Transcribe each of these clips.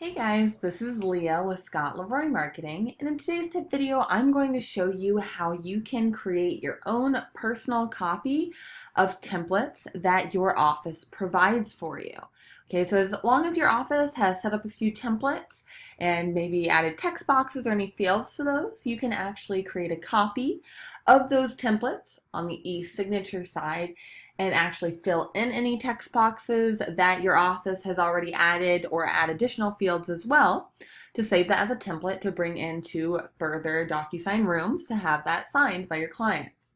Hey guys, this is Leah with Scott Leroy Marketing, and in today's tip video, I'm going to show you how you can create your own personal copy of templates that your office provides for you. Okay, so as long as your office has set up a few templates and maybe added text boxes or any fields to those, you can actually create a copy of those templates on the e-signature side and actually fill in any text boxes that your office has already added or add additional fields as well to save that as a template to bring into further DocuSign rooms to have that signed by your clients.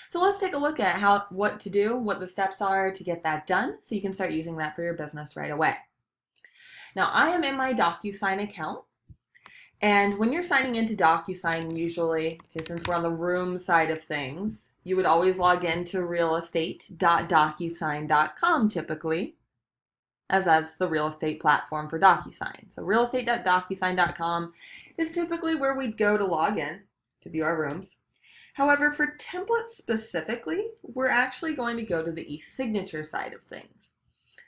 So let's take a look at what to do, what the steps are to get that done so you can start using that for your business right away. Now I am in my DocuSign account. And when you're signing into DocuSign, usually, okay, since we're on the room side of things, you would always log into realestate.docusign.com typically, as that's the real estate platform for DocuSign. So realestate.docusign.com is typically where we'd go to log in to view our rooms. However, for templates specifically, we're actually going to go to the e-signature side of things.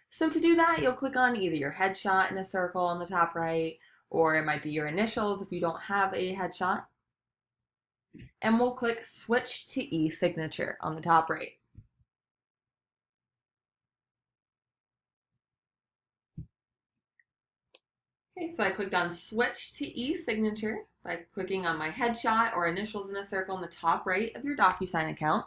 So to do that, you'll click on either your headshot in a circle on the top right, or it might be your initials if you don't have a headshot. And we'll click Switch to e-signature on the top right. Okay, so I clicked on Switch to e-signature by clicking on my headshot or initials in a circle on the top right of your DocuSign account.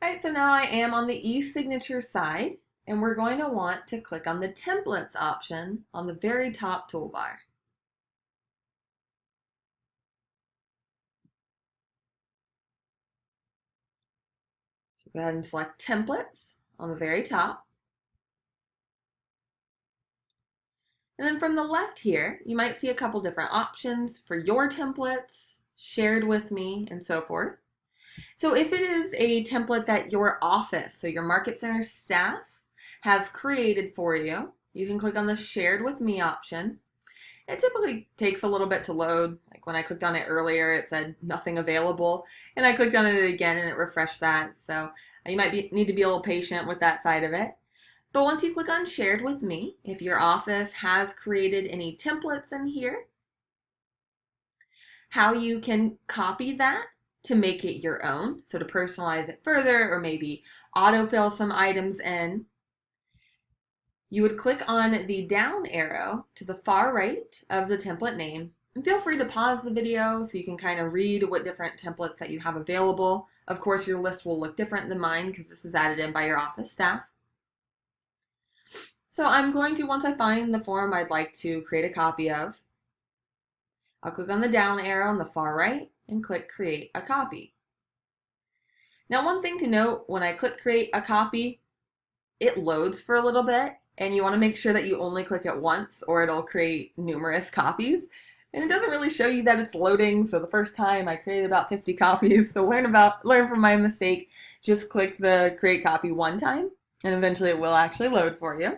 All right, so now I am on the e-signature side, and we're going to want to click on the templates option on the very top toolbar. So go ahead and select templates on the very top. And then from the left here, you might see a couple different options for your templates, shared with me, and so forth. So if it is a template that your office, so your Market Center staff, has created for you, you can click on the shared with me option. It typically takes a little bit to load. Like when I clicked on it earlier, it said nothing available, and I clicked on it again and it refreshed that. So you might need to be a little patient with that side of it. But once you click on shared with me, if your office has created any templates in here, how you can copy that to make it your own, so to personalize it further or maybe autofill some items in, you would click on the down arrow to the far right of the template name, and feel free to pause the video so you can kind of read what different templates that you have available. Of course, your list will look different than mine because this is added in by your office staff. So I'm going to, once I find the form I'd like to create a copy of, I'll click on the down arrow on the far right and click Create a Copy. Now, one thing to note, when I click Create a Copy, it loads for a little bit, and you want to make sure that you only click it once or it'll create numerous copies. And it doesn't really show you that it's loading, so the first time I created about 50 copies, so learn from my mistake. Just click the Create Copy one time, and eventually it will actually load for you.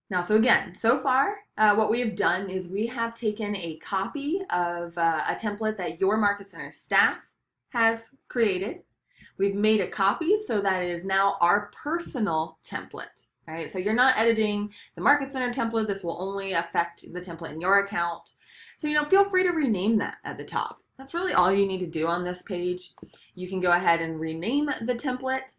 Now, so again, so far, what we have done is we have taken a copy of a template that your Market Center staff has created. We've made a copy so that it is now our personal template, right? So you're not editing the Market Center template. This will only affect the template in your account. So, feel free to rename that at the top. That's really all you need to do on this page. You can go ahead and rename the template.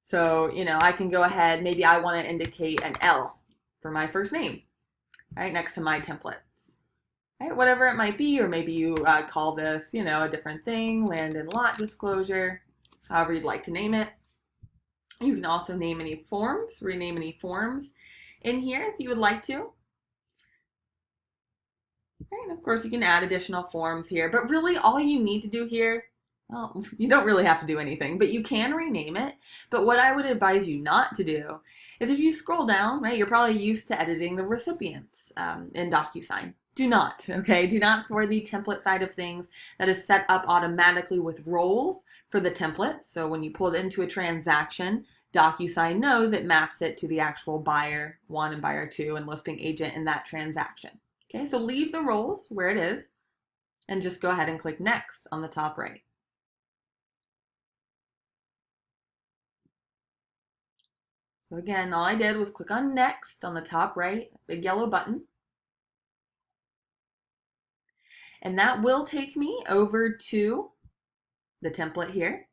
So, I can go ahead, maybe I want to indicate an L for my first name, right, next to my templates, right, whatever it might be, or maybe you call this, a different thing, land and lot disclosure, however you'd like to name it. You can also name any forms, rename any forms in here if you would like to. Right, and of course you can add additional forms here, but really all you need to do here, well, you don't really have to do anything, but you can rename it. But what I would advise you not to do is if you scroll down, right, you're probably used to editing the recipients in DocuSign. Do not, okay? Do not for the template side of things that is set up automatically with roles for the template. So when you pull it into a transaction, DocuSign knows it maps it to the actual buyer 1 and buyer 2 and listing agent in that transaction. Okay, so leave the roles where it is and just go ahead and click Next on the top right. So again, all I did was click on Next on the top right, big yellow button. And that will take me over to the template here.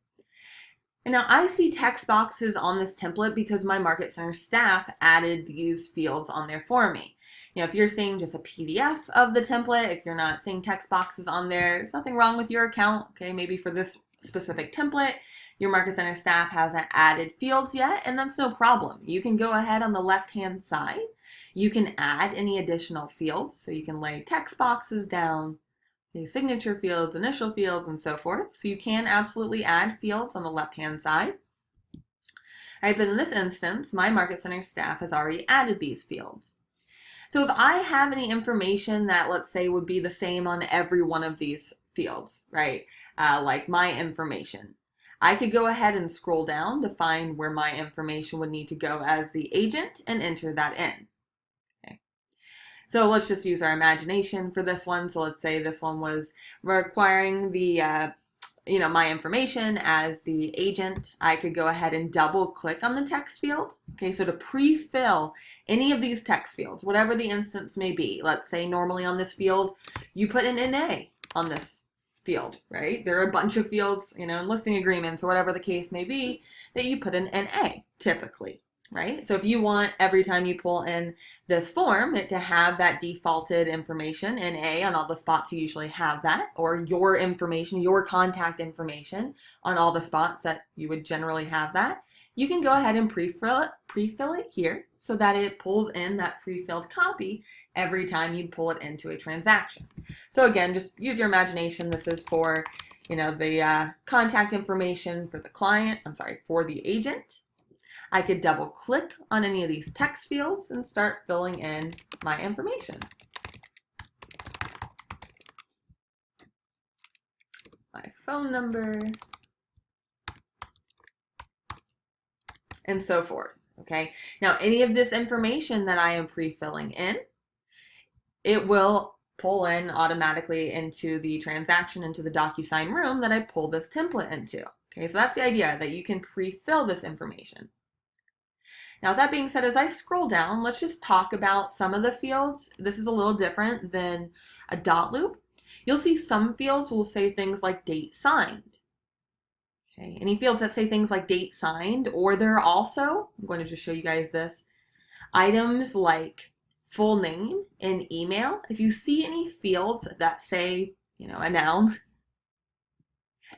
And now I see text boxes on this template because my Market Center staff added these fields on there for me. You know, if you're seeing just a PDF of the template, if you're not seeing text boxes on there, there's nothing wrong with your account. Okay, maybe for this specific template, your Market Center staff hasn't added fields yet, and that's no problem. You can go ahead on the left-hand side. You can add any additional fields, so you can lay text boxes down, signature fields, initial fields, and so forth. So you can absolutely add fields on the left-hand side. All right, but in this instance, my Market Center staff has already added these fields. So if I have any information that, let's say, would be the same on every one of these fields, right, like my information, I could go ahead and scroll down to find where my information would need to go as the agent and enter that in. So let's just use our imagination for this one. So let's say this one was requiring the, my information as the agent. I could go ahead and double click on the text fields. Okay, so to pre-fill any of these text fields, whatever the instance may be, let's say normally on this field, you put an NA on this field, right? There are a bunch of fields, in listing agreements or whatever the case may be, that you put an NA typically. Right? So if you want every time you pull in this form it to have that defaulted information in A on all the spots you usually have that, or your information, your contact information on all the spots that you would generally have that, you can go ahead and pre-fill it here so that it pulls in that pre-filled copy every time you pull it into a transaction. So again, just use your imagination. This is for, the contact information for the client, for the agent. I could double click on any of these text fields and start filling in my information. My phone number, and so forth, okay? Now, any of this information that I am pre-filling in, it will pull in automatically into the transaction, into the DocuSign room that I pull this template into. Okay, so that's the idea, that you can pre-fill this information. Now, that being said, as I scroll down, let's just talk about some of the fields. This is a little different than a dot loop. You'll see some fields will say things like date signed. Okay, any fields that say things like date signed, or there are also, I'm going to just show you guys this, items like full name and email. If you see any fields that say, a noun,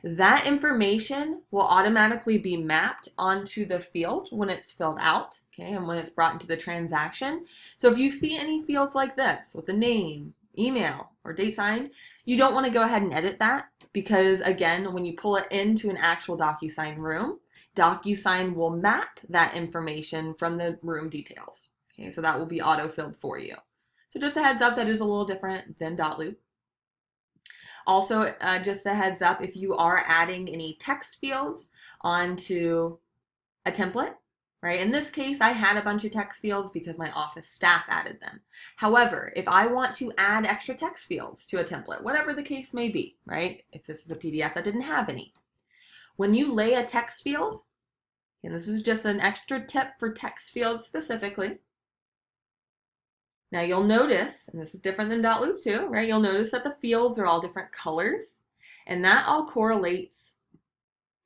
that information will automatically be mapped onto the field when it's filled out, okay, and when it's brought into the transaction. So if you see any fields like this with a name, email, or date signed, you don't want to go ahead and edit that because, again, when you pull it into an actual DocuSign room, DocuSign will map that information from the room details. Okay, so that will be auto-filled for you. So just a heads up, that is a little different than dot loop. Also, just a heads up, if you are adding any text fields onto a template, right? In this case, I had a bunch of text fields because my office staff added them. However, if I want to add extra text fields to a template, whatever the case may be, right? If this is a PDF that didn't have any, when you lay a text field, and this is just an extra tip for text fields specifically, now you'll notice, and this is different than dot loop too, right? You'll notice that the fields are all different colors, and that all correlates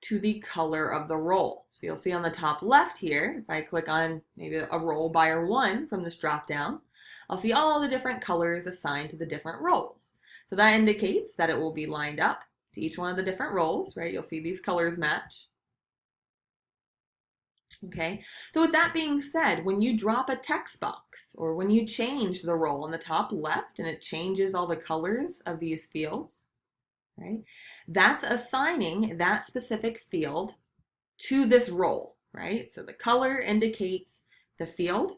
to the color of the role. So you'll see on the top left here, if I click on maybe a role buyer 1 from this drop down, I'll see all the different colors assigned to the different roles. So that indicates that it will be lined up to each one of the different roles, right? You'll see these colors match. Okay, so with that being said, when you drop a text box or when you change the role on the top left and it changes all the colors of these fields, right, that's assigning that specific field to this role, right? So the color indicates the field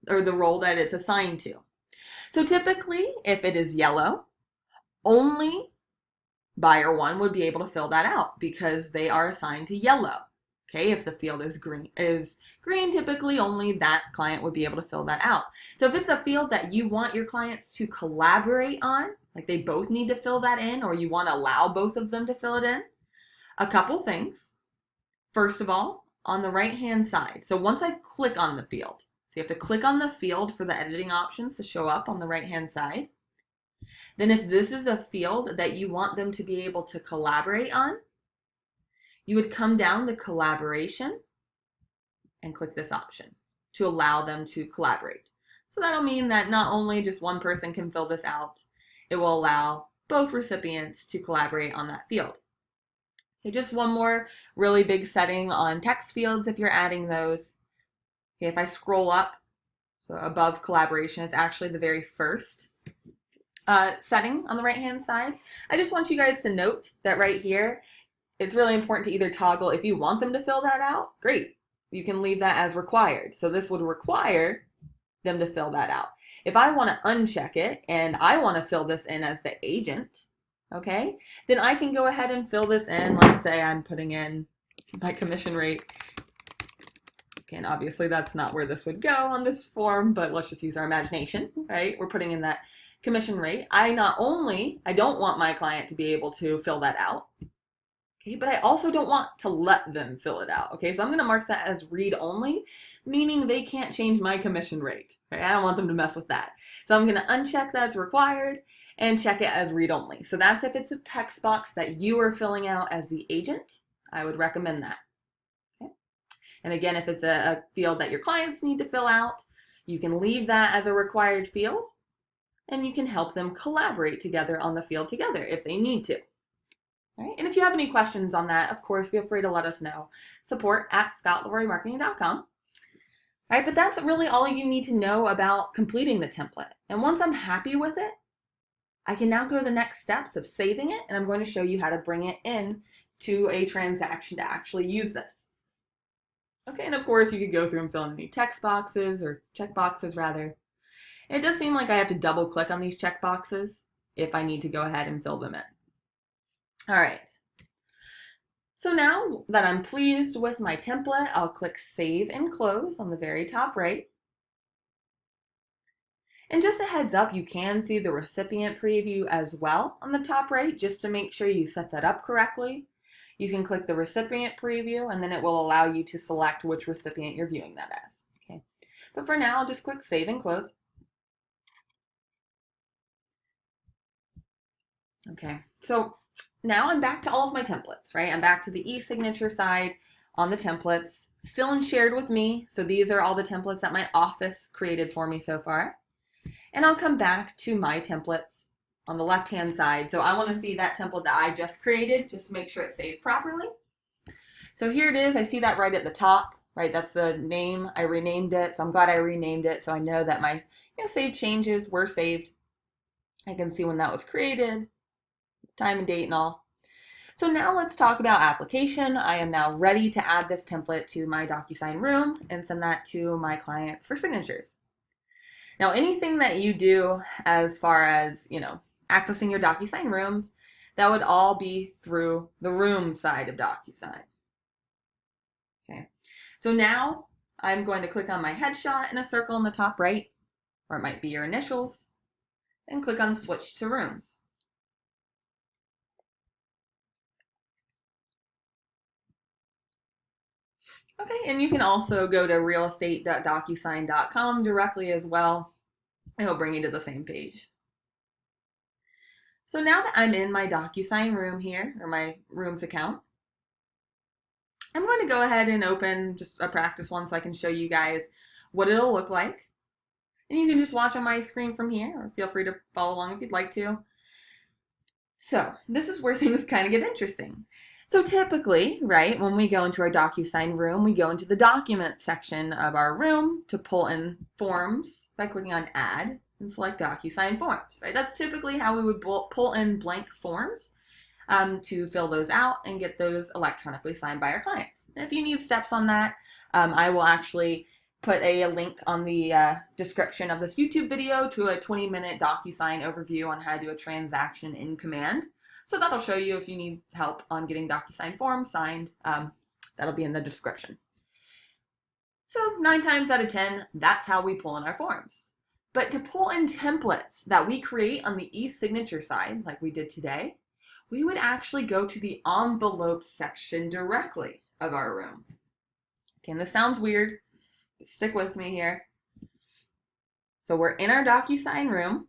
or the role that it's assigned to. So typically, if it is yellow, only buyer 1 would be able to fill that out because they are assigned to yellow. Okay, if the field is green, typically only that client would be able to fill that out. So if it's a field that you want your clients to collaborate on, like they both need to fill that in, or you want to allow both of them to fill it in, a couple things. First of all, on the right-hand side, so once I click on the field, so you have to click on the field for the editing options to show up on the right-hand side. Then if this is a field that you want them to be able to collaborate on, you would come down to collaboration and click this option to allow them to collaborate. So that'll mean that not only just one person can fill this out, it will allow both recipients to collaborate on that field. Okay, just one more really big setting on text fields if you're adding those. Okay, if I scroll up, so above collaboration is actually the very first setting on the right-hand side. I just want you guys to note that right here, it's really important to either toggle, if you want them to fill that out, great. You can leave that as required. So this would require them to fill that out. If I want to uncheck it and I want to fill this in as the agent, okay, then I can go ahead and fill this in. Let's say I'm putting in my commission rate. Okay, and obviously that's not where this would go on this form, but let's just use our imagination, right? We're putting in that commission rate. I don't want my client to be able to fill that out. Okay, but I also don't want to let them fill it out. Okay, so I'm going to mark that as read only, meaning they can't change my commission rate. Okay, I don't want them to mess with that. So I'm going to uncheck that's required and check it as read only. So that's if it's a text box that you are filling out as the agent, I would recommend that. Okay, and again, if it's a field that your clients need to fill out, you can leave that as a required field and you can help them collaborate together on the field together if they need to. Right? And if you have any questions on that, of course, feel free to let us know. support@scottleroymarketing.com. Right, but that's really all you need to know about completing the template. And once I'm happy with it, I can now go the next steps of saving it, and I'm going to show you how to bring it in to a transaction to actually use this. Okay, and of course, you could go through and fill in any text boxes or check boxes rather. It does seem like I have to double click on these check boxes if I need to go ahead and fill them in. All right, so now that I'm pleased with my template, I'll click Save and Close on the very top right. And just a heads up, you can see the recipient preview as well on the top right, just to make sure you set that up correctly. You can click the recipient preview and then it will allow you to select which recipient you're viewing that as. Okay, but for now, I'll just click Save and Close. Okay, so now I'm back to all of my templates, right? I'm back to the e-signature side on the templates, still in shared with me. So these are all the templates that my office created for me so far. And I'll come back to my templates on the left-hand side. So I want to see that template that I just created, just to make sure it's saved properly. So here it is. I see that right at the top, right? That's the name. I renamed it. So I'm glad I renamed it. So I know that my saved changes were saved. I can see when that was created, time and date and all. So now let's talk about application. I am now ready to add this template to my DocuSign room and send that to my clients for signatures. Now, anything that you do as far as, accessing your DocuSign rooms, that would all be through the room side of DocuSign. Okay, so now I'm going to click on my headshot in a circle in the top right, or it might be your initials, and click on Switch to Rooms. Okay, and you can also go to realestate.docusign.com directly as well. It'll bring you to the same page. So now that I'm in my DocuSign room here, or my rooms account, I'm going to go ahead and open just a practice one so I can show you guys what it'll look like. And you can just watch on my screen from here, or feel free to follow along if you'd like to. So this is where things kind of get interesting. So typically, right, when we go into our DocuSign room, we go into the document section of our room to pull in forms by clicking on Add and select DocuSign Forms, right? That's typically how we would pull in blank forms to fill those out and get those electronically signed by our clients. And if you need steps on that, I will actually put a link on the description of this YouTube video to a 20-minute DocuSign overview on how to do a transaction in Command. So that'll show you if you need help on getting DocuSign forms signed. That'll be in the description. So 9 times out of 10, that's how we pull in our forms. But to pull in templates that we create on the e-signature side, like we did today, we would actually go to the envelope section directly of our room. Okay, and this sounds weird, but stick with me here. So we're in our DocuSign room,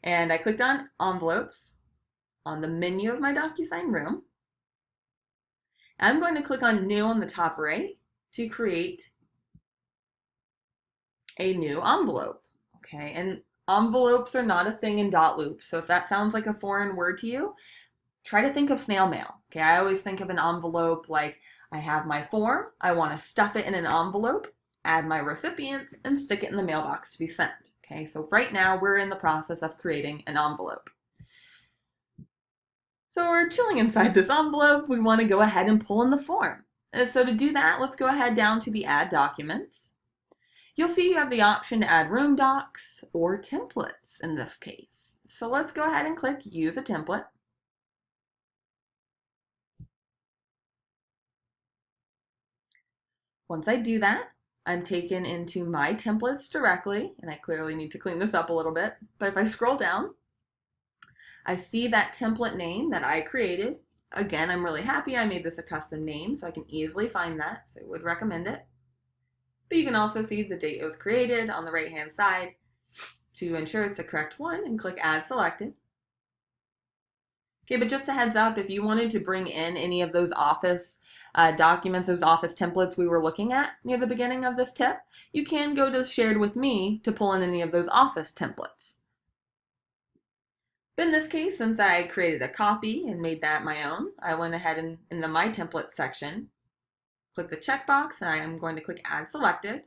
and I clicked on envelopes on the menu of my DocuSign room. I'm going to click on new on the top right to create a new envelope. Okay, and envelopes are not a thing in dotloop, so if that sounds like a foreign word to you, try to think of snail mail. Okay, I always think of an envelope like I have my form, I want to stuff it in an envelope, add my recipients, and stick it in the mailbox to be sent. Okay, so right now we're in the process of creating an envelope. So we're chilling inside this envelope. We want to go ahead and pull in the form. And so to do that, let's go ahead down to the Add Documents. You'll see you have the option to add room docs or templates in this case. So let's go ahead and click Use a Template. Once I do that, I'm taken into my templates directly, and I clearly need to clean this up a little bit. But if I scroll down, I see that template name that I created. Again, I'm really happy I made this a custom name, so I can easily find that, so I would recommend it. But you can also see the date it was created on the right-hand side to ensure it's the correct one, and click Add Selected. Okay, but just a heads up, if you wanted to bring in any of those office documents, those office templates we were looking at near the beginning of this tip, you can go to Shared with Me to pull in any of those office templates. But in this case, since I created a copy and made that my own, I went ahead and in the My Template section, click the checkbox, and I am going to click Add Selected.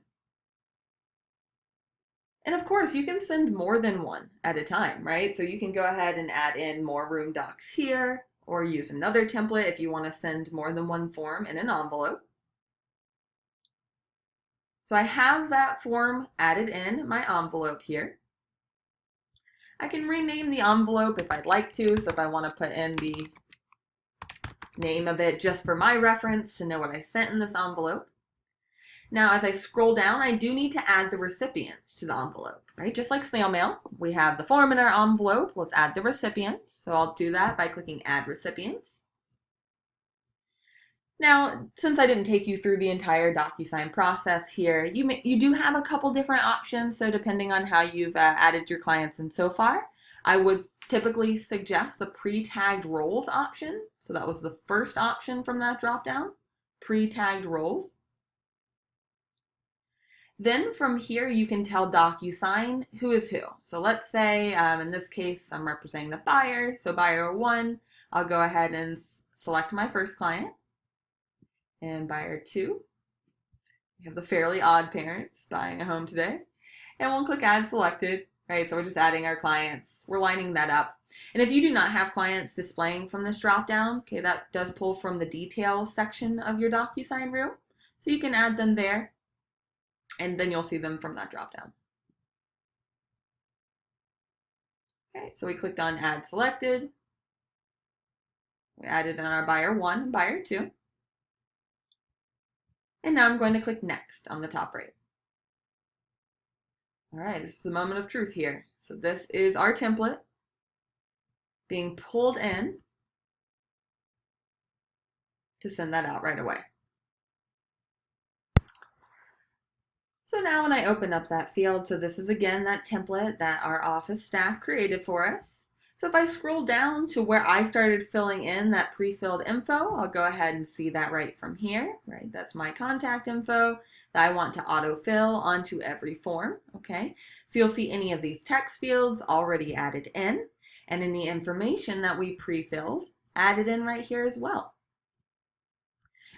And of course, you can send more than one at a time, right? So you can go ahead and add in more room docs here, or use another template if you want to send more than one form in an envelope. So I have that form added in my envelope here. I can rename the envelope if I'd like to, so if I want to put in the name of it just for my reference to know what I sent in this envelope. Now, as I scroll down, I do need to add the recipients to the envelope, right? Just like snail mail, we have the form in our envelope. Let's add the recipients. So I'll do that by clicking Add Recipients. Now, since I didn't take you through the entire DocuSign process here, you do have a couple different options. So depending on how you've added your clients in so far, I would typically suggest the pre-tagged roles option. So that was the first option from that dropdown, pre-tagged roles. Then from here, you can tell DocuSign who is who. So let's say, in this case, I'm representing the buyer. So buyer 1, I'll go ahead and select my first client. And buyer 2, we have the fairly odd parents buying a home today. And we'll click Add Selected, right? So we're just adding our clients. We're lining that up. And if you do not have clients displaying from this dropdown, okay, that does pull from the Details section of your DocuSign room. So you can add them there, and then you'll see them from that dropdown. Okay, so we clicked on Add Selected. We added in our buyer 1 and buyer 2. And now I'm going to click Next on the top right. All right, this is a moment of truth here. So this is our template being pulled in to send that out right away. So now when I open up that field, so this is again that template that our office staff created for us. So if I scroll down to where I started filling in that pre-filled info, I'll go ahead and see that right from here, right? That's my contact info that I want to autofill onto every form, okay? So you'll see any of these text fields already added in, and any information that we pre-filled added in right here as well.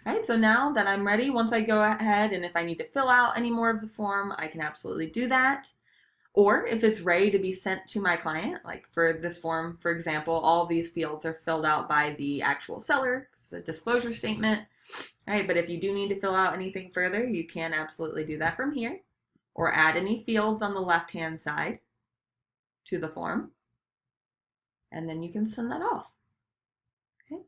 All right, so now that I'm ready, once I go ahead and if I need to fill out any more of the form, I can absolutely do that. Or if it's ready to be sent to my client, like for this form, for example, all these fields are filled out by the actual seller. It's a disclosure statement, right? But if you do need to fill out anything further, you can absolutely do that from here, or add any fields on the left-hand side to the form, and then you can send that off. Okay,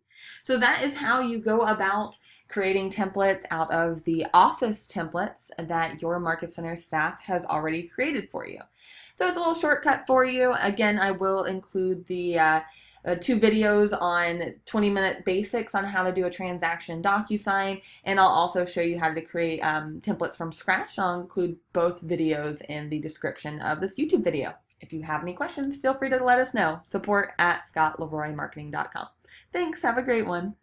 so that is how you go about creating templates out of the office templates that your Market Center staff has already created for you. So it's a little shortcut for you. Again, I will include the 2 videos on 20-minute basics on how to do a transaction DocuSign, and I'll also show you how to create templates from scratch. I'll include both videos in the description of this YouTube video. If you have any questions, feel free to let us know. Support@scottleroymarketing.com. Thanks, have a great one.